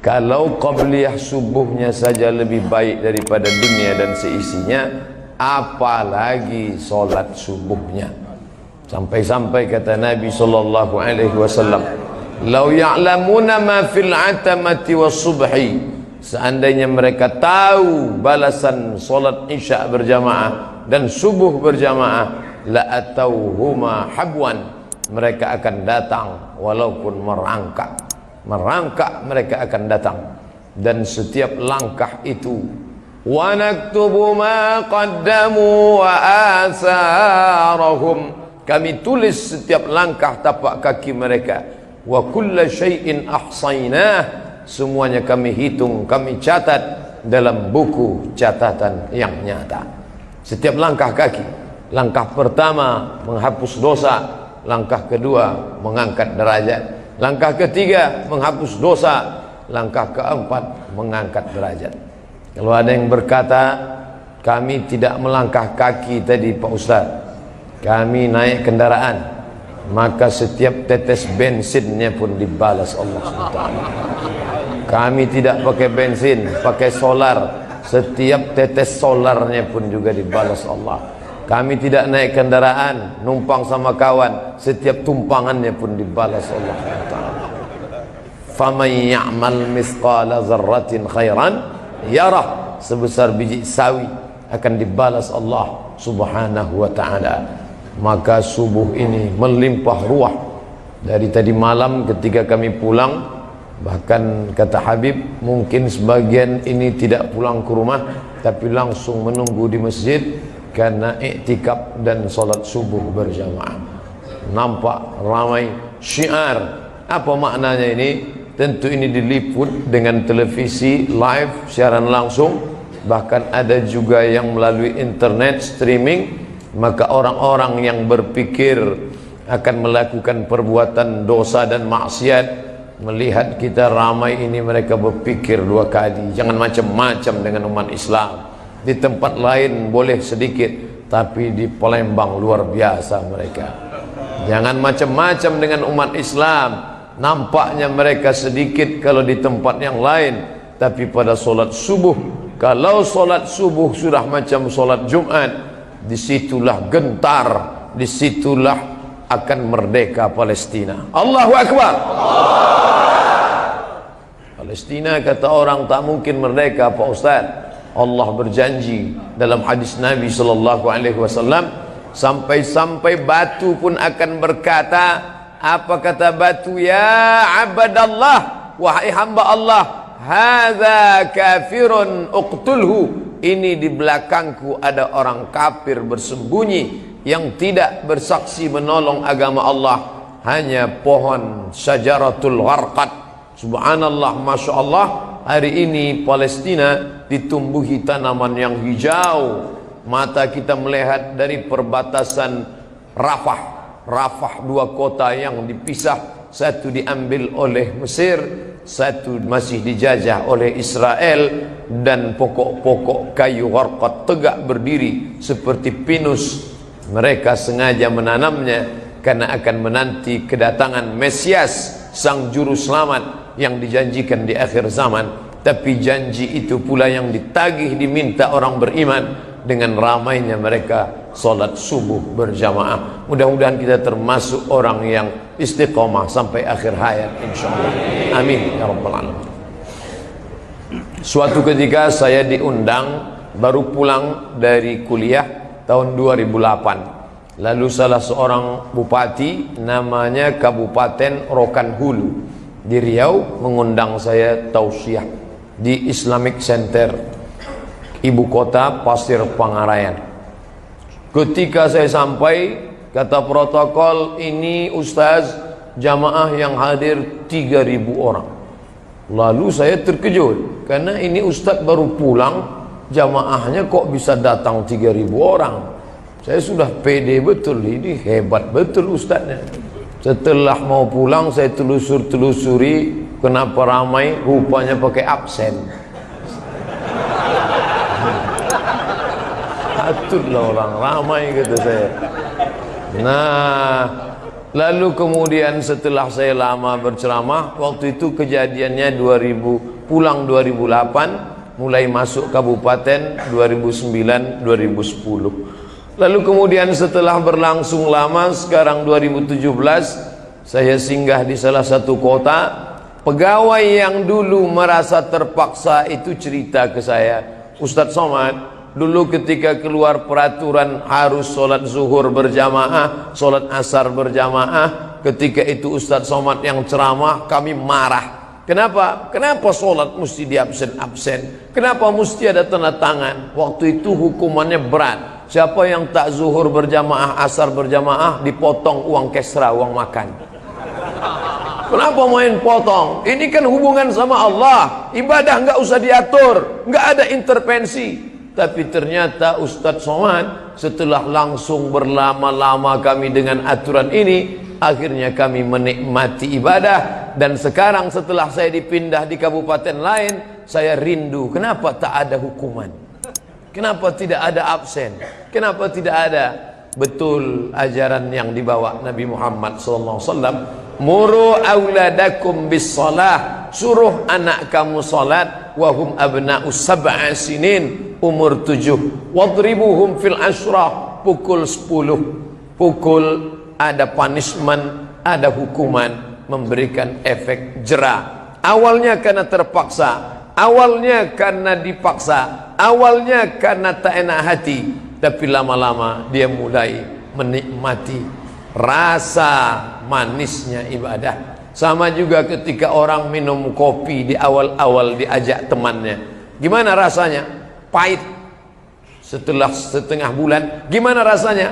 Kalau qabliyah subuhnya saja lebih baik daripada dunia dan seisinya, apalagi solat subuhnya. Sampai-sampai kata Nabi sallallahu alaihi wasallam, "Lau ya'lamuna ma fil 'atamati was subhi." Seandainya mereka tahu balasan solat isya berjamaah dan subuh berjamaah, la atauhuma habwan, mereka akan datang walaupun merangkak. Merangkak mereka akan datang, dan setiap langkah itu wa naktubu ma qaddamu wa asarahum, kami tulis setiap langkah tapak kaki mereka. Wa kulla syai'in ahsaynah, semuanya kami hitung, kami catat dalam buku catatan yang nyata. Setiap langkah kaki, langkah pertama menghapus dosa, langkah kedua mengangkat derajat, langkah ketiga menghapus dosa, langkah keempat mengangkat derajat. Kalau ada yang berkata kami tidak melangkah kaki tadi Pak Ustaz, kami naik kendaraan, maka setiap tetes bensinnya pun dibalas Allah SWT. Kami tidak pakai bensin, pakai solar, setiap tetes solarnya pun juga dibalas Allah. Kami tidak naik kendaraan, numpang sama kawan, setiap tumpangannya pun dibalas Allah SWT. Faman ya'mal mithqala dzarratin khairan yarah, sebesar biji sawi akan dibalas Allah Subhanahu wa ta'ala. Maka subuh ini melimpah ruah. Dari tadi malam ketika kami pulang, bahkan kata Habib, mungkin sebagian ini tidak pulang ke rumah tapi langsung menunggu di masjid karena iktikaf dan salat subuh berjamaah. Nampak ramai syiar. Apa maknanya ini? Tentu ini diliput dengan televisi live, siaran langsung, bahkan ada juga yang melalui internet streaming. Maka orang-orang yang berpikir akan melakukan perbuatan dosa dan maksiat, melihat kita ramai ini, mereka berpikir dua kali. Jangan macam-macam dengan umat Islam. Di tempat lain boleh sedikit, tapi di Palembang luar biasa mereka. Jangan macam-macam dengan umat Islam. Nampaknya mereka sedikit kalau di tempat yang lain, tapi pada solat subuh, kalau solat subuh sudah macam solat Jumat, disitulah gentar, disitulah akan merdeka Palestina. Allahu Akbar. Palestina kata orang tak mungkin merdeka Pak Ustaz. Allah berjanji dalam hadis Nabi sallallahu alaihi wasallam, sampai-sampai batu pun akan berkata, apa kata batu? Ya abadallah, wahai hamba Allah, hadza kafirun uqtulhu, ini di belakangku ada orang kafir bersembunyi yang tidak bersaksi menolong agama Allah, hanya pohon syajaratul gharqad. Subhanallah, Masya Allah, hari ini Palestina ditumbuhi tanaman yang hijau. Mata kita melihat dari perbatasan Rafah, dua kota yang dipisah, satu diambil oleh Mesir, satu masih dijajah oleh Israel, dan pokok-pokok kayu gharqad tegak berdiri seperti pinus. Mereka sengaja menanamnya karena akan menanti kedatangan Mesias, sang juru selamat yang dijanjikan di akhir zaman. Tapi janji itu pula yang ditagih, diminta orang beriman dengan ramainya mereka salat subuh berjamaah. Mudah-mudahan kita termasuk orang yang istiqomah sampai akhir hayat insyaallah. Amin ya rabbal alamin. Suatu ketika saya diundang, baru pulang dari kuliah tahun 2008. Lalu salah seorang bupati, namanya Kabupaten Rokan Hulu di Riau, mengundang saya tausiah di Islamic Center, ibu kota Pasir Pangarayan. Ketika saya sampai, kata protokol, ini Ustaz, jamaah yang hadir 3.000 orang. Lalu saya terkejut, karena ini Ustaz baru pulang, jamaahnya kok bisa datang 3.000 orang. Saya sudah pede betul, ini hebat betul Ustaznya. Setelah mau pulang, saya telusuri kenapa ramai, rupanya pakai absen. Patutlah orang ramai, kata saya. Nah, Lalu kemudian setelah saya lama berceramah, waktu itu kejadiannya 2000, pulang 2008, mulai masuk kabupaten 2009 2010. Lalu kemudian setelah berlangsung lama, sekarang 2017, saya singgah di salah satu kota. Pegawai yang dulu merasa terpaksa itu cerita ke saya, Ustadz Somad, dulu ketika keluar peraturan harus sholat zuhur berjamaah, sholat asar berjamaah, ketika itu Ustadz Somad yang ceramah, kami marah. Kenapa? Kenapa sholat mesti diabsen-absen? Kenapa mesti ada tanda tangan? Waktu itu hukumannya berat. Siapa yang tak zuhur berjamaah, asar berjamaah, dipotong uang kesra, uang makan. Kenapa main potong? Ini kan hubungan sama Allah. Ibadah nggak usah diatur, nggak ada intervensi. Tapi ternyata Ustadz Somad setelah langsung berlama-lama kami dengan aturan ini, akhirnya kami menikmati ibadah. Dan sekarang setelah saya dipindah di kabupaten lain, saya rindu. Kenapa tak ada hukuman? Kenapa tidak ada absen? Kenapa tidak ada? Betul ajaran yang dibawa Nabi Muhammad SAW. Muru auladakum bis salah, suruh anak kamu salat, wahum abna'u sab'a sinin, umur 7. Wadribuhum fil ashrah, pukul 10. Pukul, ada punishment, ada hukuman, memberikan efek jera. Awalnya karena terpaksa, awalnya karena dipaksa, awalnya karena tak enak hati, tapi lama-lama dia mulai menikmati rasa manisnya ibadah. Sama juga ketika orang minum kopi di awal-awal diajak temannya, gimana rasanya? Pahit. Setelah setengah bulan, gimana rasanya?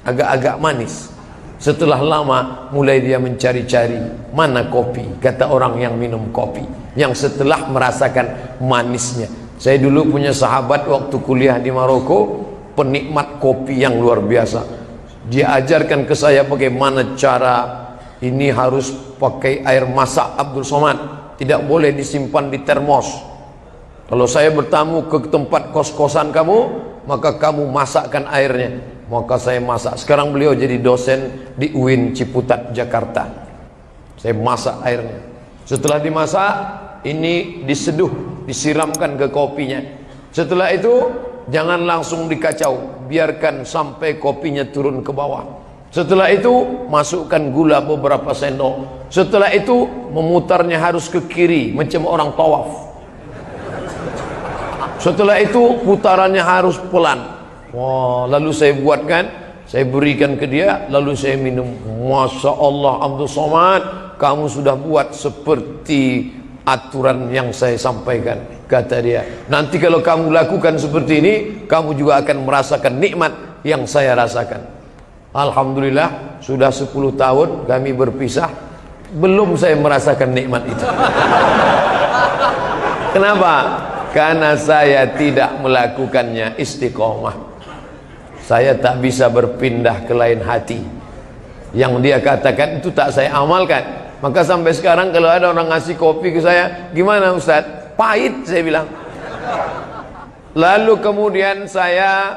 Agak-agak manis. Setelah lama mulai dia mencari-cari mana kopi, kata orang yang minum kopi, yang setelah merasakan manisnya. Saya dulu punya sahabat waktu kuliah di Maroko, penikmat kopi yang luar biasa. Dia ajarkan ke saya bagaimana cara ini, harus pakai air masak Abdul Somad, tidak boleh disimpan di termos. Kalau saya bertamu ke tempat kos-kosan kamu, maka kamu masakkan airnya. Maka saya masak. Sekarang beliau jadi dosen di UIN Ciputat Jakarta. Saya masak airnya. Setelah dimasak, ini diseduh, disiramkan ke kopinya. Setelah itu jangan langsung dikacau, biarkan sampai kopinya turun ke bawah. Setelah itu masukkan gula beberapa sendok. Setelah itu memutarnya harus ke kiri macam orang tawaf. Setelah itu putarannya harus pelan. Wah, lalu saya buatkan, saya berikan ke dia, lalu saya minum. Masya Allah Abdul Somad, kamu sudah buat seperti aturan yang saya sampaikan, kata dia. Nanti kalau kamu lakukan seperti ini, kamu juga akan merasakan nikmat yang saya rasakan. Alhamdulillah, sudah 10 tahun kami berpisah, belum saya merasakan nikmat itu. Kenapa? Karena saya tidak melakukannya istiqomah. Saya tak bisa berpindah ke lain hati. Yang dia katakan itu tak saya amalkan. Maka sampai sekarang kalau ada orang ngasih kopi ke saya, gimana Ustaz? Pahit, saya bilang. Lalu kemudian saya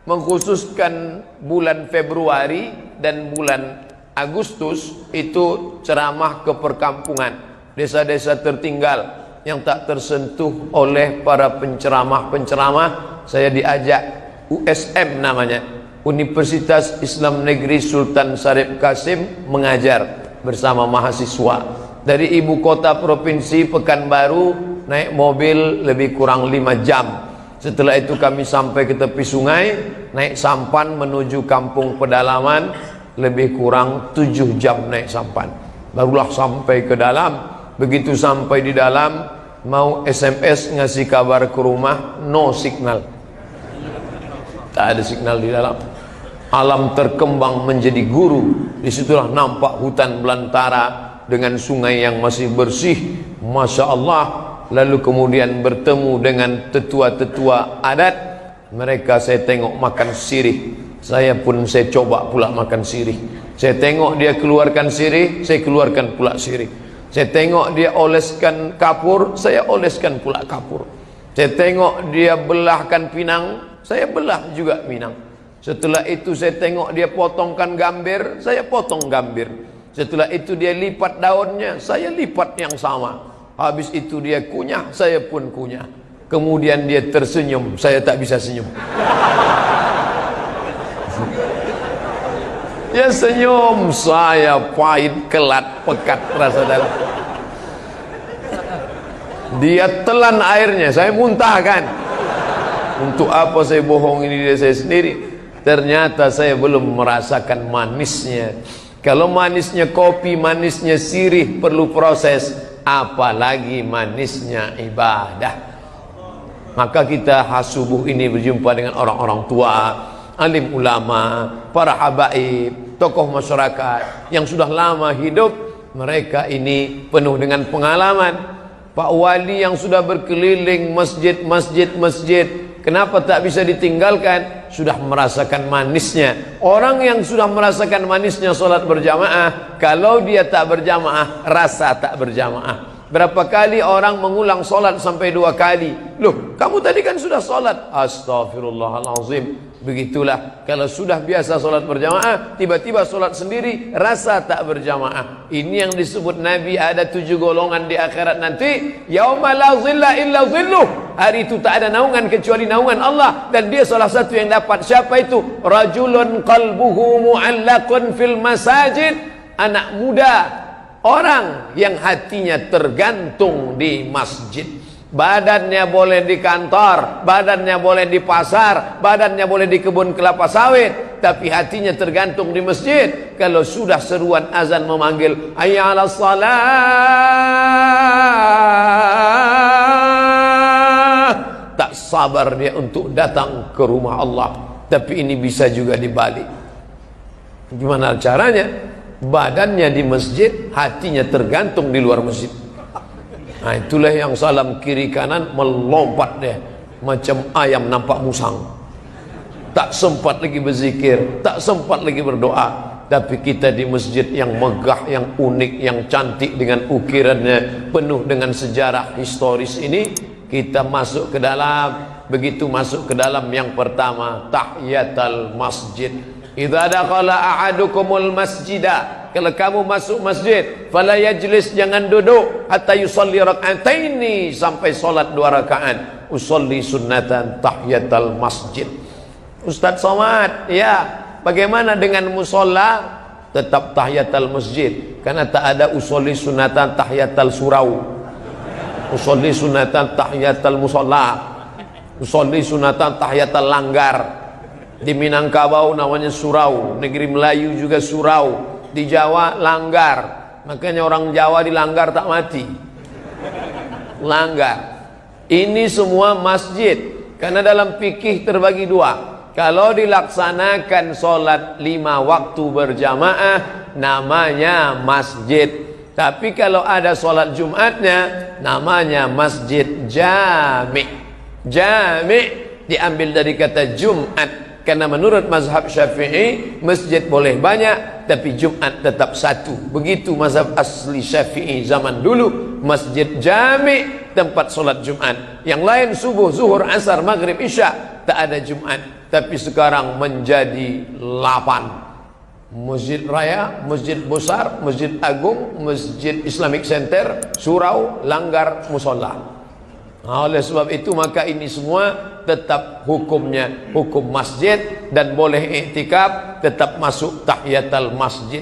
mengkhususkan bulan Februari dan bulan Agustus itu ceramah ke perkampungan, desa-desa tertinggal yang tak tersentuh oleh para penceramah-penceramah. Saya diajak USM namanya, Universitas Islam Negeri Sultan Syarif Kasim, mengajar bersama mahasiswa dari ibu kota provinsi Pekanbaru, naik mobil lebih kurang 5 jam. Setelah itu kami sampai ke tepi sungai, naik sampan menuju kampung pedalaman, lebih kurang 7 jam naik sampan, barulah sampai ke dalam. Begitu sampai di dalam, mau SMS ngasih kabar ke rumah, no signal, tak ada signal di dalam. Alam terkembang menjadi guru. Disitulah nampak hutan belantara dengan sungai yang masih bersih, Masya Allah. Lalu kemudian bertemu dengan tetua-tetua adat. Mereka saya tengok makan sirih, saya pun saya coba pula makan sirih. Saya tengok dia keluarkan sirih, saya keluarkan pula sirih. Saya tengok dia oleskan kapur, saya oleskan pula kapur. Saya tengok dia belahkan pinang, saya belah juga pinang. Setelah itu saya tengok dia potongkan gambir, saya potong gambir. Setelah itu dia lipat daunnya, saya lipat yang sama. Habis itu dia kunyah, saya pun kunyah. Kemudian dia tersenyum, saya tak bisa senyum. Dia senyum, saya pahit, kelat, pekat rasa dalam. Dia telan airnya, saya muntahkan. Untuk apa saya bohong ini dia saya sendiri? Ternyata saya belum merasakan manisnya. Kalau manisnya kopi, manisnya sirih perlu proses, apalagi manisnya ibadah. Maka kita subuh ini berjumpa dengan orang-orang tua, alim ulama, para habaib, tokoh masyarakat yang sudah lama hidup. Mereka ini penuh dengan pengalaman. Pak Wali yang sudah berkeliling masjid, kenapa tak bisa ditinggalkan? Sudah merasakan manisnya. Orang yang sudah merasakan manisnya solat berjamaah, kalau dia tak berjamaah, rasa tak berjamaah. Berapa kali orang mengulang solat sampai 2 kali? Loh, kamu tadi kan sudah solat. Astagfirullahalazim. Begitulah kalau sudah biasa solat berjamaah, tiba-tiba solat sendiri, rasa tak berjamaah. Ini yang disebut Nabi ada 7 golongan di akhirat nanti. Yauma la zilla illa zilluh. Hari itu tak ada naungan kecuali naungan Allah, dan dia salah satu yang dapat. Siapa itu? Rajulun qalbuhu mu'allaqun fil masajid. Anak muda, orang yang hatinya tergantung di masjid. Badannya boleh di kantor, badannya boleh di pasar, badannya boleh di kebun kelapa sawit, tapi hatinya tergantung di masjid. Kalau sudah seruan azan memanggil hayya 'alas shalah, tak sabar dia untuk datang ke rumah Allah. Tapi ini bisa juga dibalik. Gimana caranya? Badannya di masjid, hatinya tergantung di luar masjid. Nah, itulah yang salam kiri kanan melompat deh macam ayam nampak musang. Tak sempat lagi berzikir, tak sempat lagi berdoa. Tapi kita di masjid yang megah, yang unik, yang cantik dengan ukirannya, penuh dengan sejarah historis ini, kita masuk ke dalam. Begitu masuk ke dalam, yang pertama tahiyatul masjid. Idza dakhala ahadukumul masjidah, kalau kamu masuk masjid, fala yajlis, jangan duduk, hatta yusalli rak'ataini, sampai solat 2 rakaat. Usolli sunnatan tahiyatul masjid. Ustaz Somad, ya, bagaimana dengan musola? Tetap tahiyatul masjid, karena tak ada usolli sunnatan tahiyatul surau. Usolli sunnatan tahiyatul musola, usolli sunnatan tahiyatul langgar. Di Minangkabau namanya surau, negeri Melayu juga surau, di Jawa langgar. Makanya orang Jawa dilanggar tak mati. Langgar. Ini semua masjid. Karena dalam fikih terbagi 2. Kalau dilaksanakan solat 5 waktu berjamaah, namanya masjid. Tapi kalau ada solat Jumatnya, namanya masjid jami'. Jami' diambil dari kata Jumat. Karena menurut mazhab Syafi'i, masjid boleh banyak, tapi Jumat tetap satu. Begitu mazhab asli Syafi'i zaman dulu. Masjid jami', tempat solat Jumat. Yang lain subuh, zuhur, asar, maghrib, isya, tak ada Jumat. Tapi sekarang menjadi 8. Masjid Raya, Masjid Besar, Masjid Agung, Masjid Islamic Center, surau, langgar, musola. Oleh sebab itu maka ini semua tetap hukumnya hukum masjid, dan boleh iktikaf, tetap masuk tahiyatul masjid.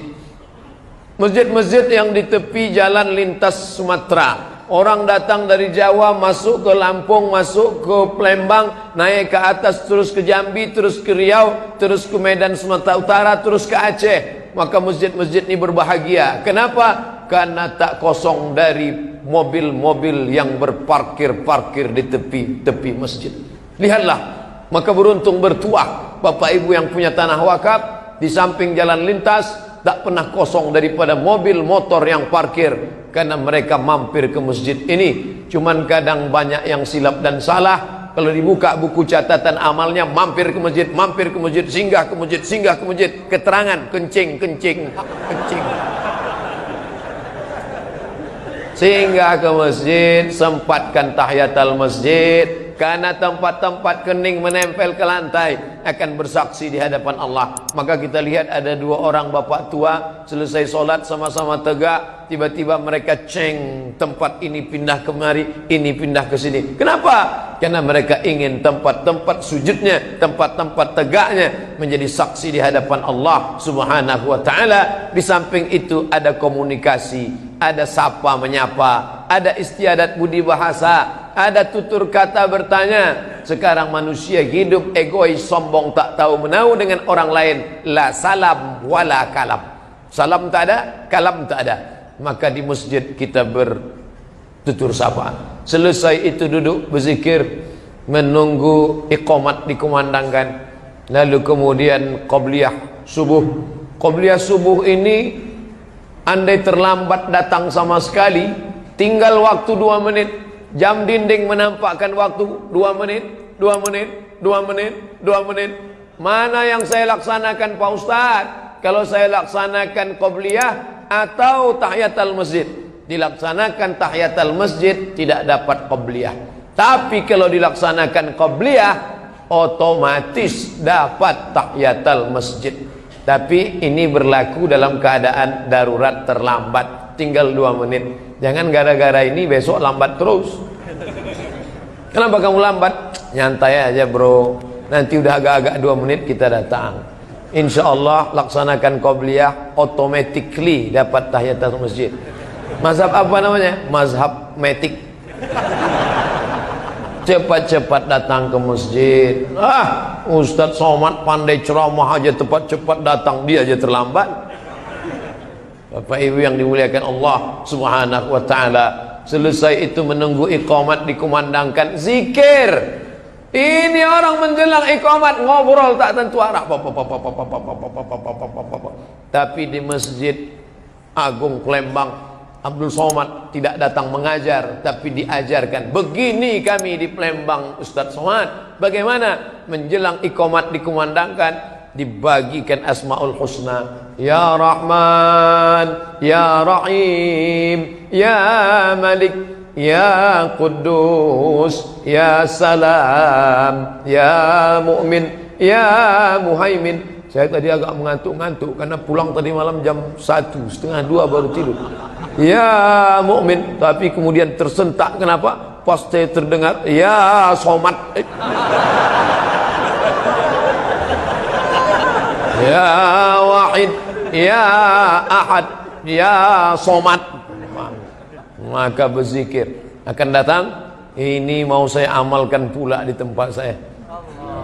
Masjid-masjid yang di tepi jalan lintas Sumatera, orang datang dari Jawa masuk ke Lampung, masuk ke Palembang, naik ke atas terus ke Jambi, terus ke Riau, terus ke Medan Sumatera Utara, terus ke Aceh. Maka masjid-masjid ini berbahagia. Kenapa? Karena tak kosong dari mobil-mobil yang berparkir-parkir di tepi-tepi masjid. Lihatlah, maka beruntung bertuah Bapak Ibu yang punya tanah wakaf di samping jalan lintas, tak pernah kosong daripada mobil motor yang parkir, karena mereka mampir ke masjid ini. Cuman kadang banyak yang silap dan salah. Kalau dibuka buku catatan amalnya, mampir ke masjid, singgah ke masjid, singgah ke masjid. Keterangan kencing. Singgah ke masjid, sempatkan tahiyatul masjid, karena tempat-tempat kening menempel ke lantai akan bersaksi di hadapan Allah. Maka kita lihat ada dua orang bapak tua selesai solat sama-sama tegak, tiba-tiba mereka ceng, tempat ini pindah kemari, ini pindah ke sini. Kenapa? Karena mereka ingin tempat-tempat sujudnya, tempat-tempat tegaknya menjadi saksi di hadapan Allah Subhanahu wa taala. Di samping itu ada komunikasi, ada sapa menyapa, ada istiadat budi bahasa, ada tutur kata bertanya. Sekarang manusia hidup egois, sombong, tak tahu menahu dengan orang lain. La salam wala kalam. Salam tak ada, kalam tak ada. Maka di masjid kita bertutur sapa. Selesai itu duduk berzikir, menunggu iqamat dikumandangkan. Lalu kemudian qabliyah subuh. Qabliyah subuh ini andai terlambat datang sama sekali, tinggal waktu 2 menit. Jam dinding menampakkan waktu 2 menit, 2 menit, 2 menit, 2 menit. Mana yang saya laksanakan Pak Ustadz? Kalau saya laksanakan qabliyah atau tahiyatul masjid? Dilaksanakan tahiyatul masjid tidak dapat qabliyah. Tapi kalau dilaksanakan qabliyah otomatis dapat tahiyatul masjid. Tapi ini berlaku dalam keadaan darurat, terlambat, tinggal 2 menit. Jangan gara-gara ini besok lambat terus. Kenapa kamu lambat? Nyantai aja bro, nanti udah agak-agak 2 menit kita datang. Insya Allah laksanakan qabliyah, automatically dapat tahiyatul masjid. Mazhab apa namanya? Mazhab metik. Cepat-cepat datang ke masjid. Ustadz Somad pandai ceramah aja, cepat-cepat datang, dia aja terlambat. Bapak Ibu yang dimuliakan Allah Subhanahu wa taala, selesai itu menunggu iqamat dikumandangkan, zikir. Ini orang menjelang iqamat ngobrol tak tentu arah. Tapi di Masjid Agung Palembang, Abdul Somad tidak datang mengajar, tapi diajarkan. Begini kami di Palembang Ustadz Somad, bagaimana menjelang iqamat dikumandangkan, dibagikan Asmaul Husna. Ya Rahman, Ya Rahim, Ya Malik, Ya Quddus, Ya Salam, Ya Mu'min, Ya Muhaimin. Saya tadi agak mengantuk-ngantuk karena pulang tadi malam jam 1, setengah 2 baru tidur. Ya Mu'min, tapi kemudian tersentak. Kenapa? Pas saya terdengar Ya Somad. Ya Wahid, Ya Ahad, Ya Somad. Maka berzikir. Akan datang, ini mau saya amalkan pula di tempat saya.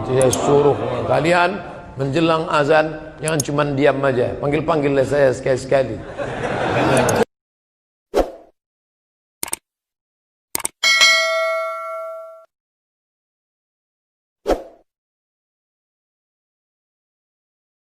Saya suruh kalian menjelang azan jangan cuma diam aja, panggil-panggil saya sekali-sekali.